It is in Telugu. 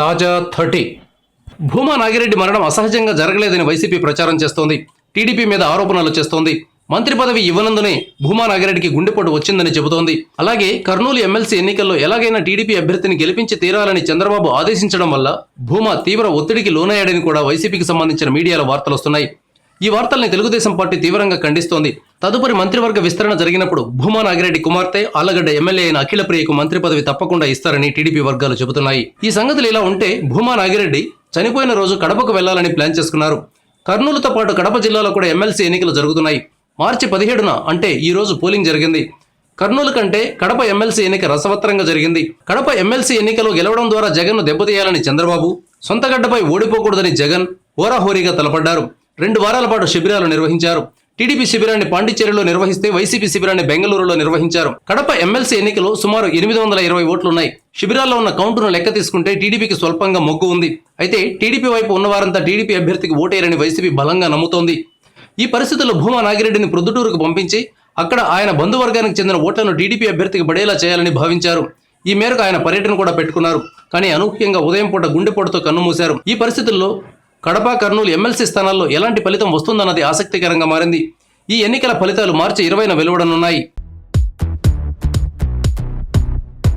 తాజా 30 భూమా నాగిరెడ్డి మరణం అసహజంగా జరగలేదని వైసీపీ ప్రచారం చేస్తోంది. టీడీపీ మీద ఆరోపణలు చేస్తోంది. మంత్రి పదవి ఇవ్వనందునే భూమా నాగిరెడ్డికి గుండెపోటు వచ్చిందని చెబుతోంది. అలాగే కర్నూలు ఎమ్మెల్సీ ఎన్నికల్లో ఎలాగైనా టీడీపీ అభ్యర్థిని గెలిపించి తీరాలని చంద్రబాబు ఆదేశించడం వల్ల భూమా తీవ్ర ఒత్తిడికి లోనయ్యాడని కూడా వైసీపీకి సంబంధించిన మీడియాలో వార్తలు వస్తున్నాయి. ఈ వార్తల్ని తెలుగుదేశం పార్టీ తీవ్రంగా ఖండిస్తోంది. తదుపరి మంత్రివర్గ విస్తరణ జరిగినప్పుడు భూమా నాగిరెడ్డి కుమార్తె ఆళ్లగడ్డ ఎమ్మెల్యే అయిన అఖిలప్రియకు మంత్రి పదవి తప్పకుండా ఇస్తారని టీడీపీ వర్గాలు చెబుతున్నాయి. ఈ సంగతులు ఇలా ఉంటే భూమా నాగిరెడ్డి చనిపోయిన రోజు కడపకు వెళ్లాలని ప్లాన్ చేసుకున్నారు. కర్నూలుతో పాటు కడప జిల్లాలో కూడా ఎమ్మెల్సీ ఎన్నికలు జరుగుతున్నాయి. మార్చి 17న అంటే ఈ రోజు పోలింగ్ జరిగింది. కర్నూలు కంటే కడప ఎమ్మెల్సీ ఎన్నిక రసవత్తరంగా జరిగింది. కడప ఎమ్మెల్సీ ఎన్నికలో గెలవడం ద్వారా జగన్ను దెబ్బతీయాలని చంద్రబాబు, సొంతగడ్డపై ఓడిపోకూడదని జగన్ హోరాహోరీగా తలపడ్డారు. 2 వారాల పాటు శిబిరాలు నిర్వహించారు. టీడీపీ శిబిరాన్ని పాండిచ్చేరిలో నిర్వహిస్తే వైసీపీ శిబిరాన్ని బెంగళూరులో నిర్వహించారు. కడప ఎమ్మెల్సీ ఎన్నికలో సుమారు 820 ఓట్లున్నాయి. శిబిరాల్లో ఉన్న కౌంటును లెక్క తీసుకుంటే టీడీపీకి స్వల్పంగా మొగ్గు ఉంది. అయితే టీడీపీ వైపు ఉన్నవారంతా టీడీపీ అభ్యర్థికి ఓటేరని వైసీపీ బలంగా నమ్ముతోంది. ఈ పరిస్థితుల్లో భూమా నాగిరెడ్డిని ప్రొద్దుటూరుకు పంపించి అక్కడ ఆయన బంధువర్గానికి చెందిన ఓట్లను టీడీపీ అభ్యర్థికి పడేలా చేయాలని భావించారు. ఈ మేరకు ఆయన పర్యటన కూడా పెట్టుకున్నారు. కానీ అనూహ్యంగా ఉదయం పూట గుండెపోటుతో కన్నుమూశారు. ఈ పరిస్థితుల్లో కడప, కర్నూలు ఎమ్మెల్సీ స్థానాల్లో ఎలాంటి ఫలితం వస్తుందన్నది ఆసక్తికరంగా మారింది. ఈ ఎన్నికల ఫలితాలు మార్చి 20న వెలువడనున్నాయి.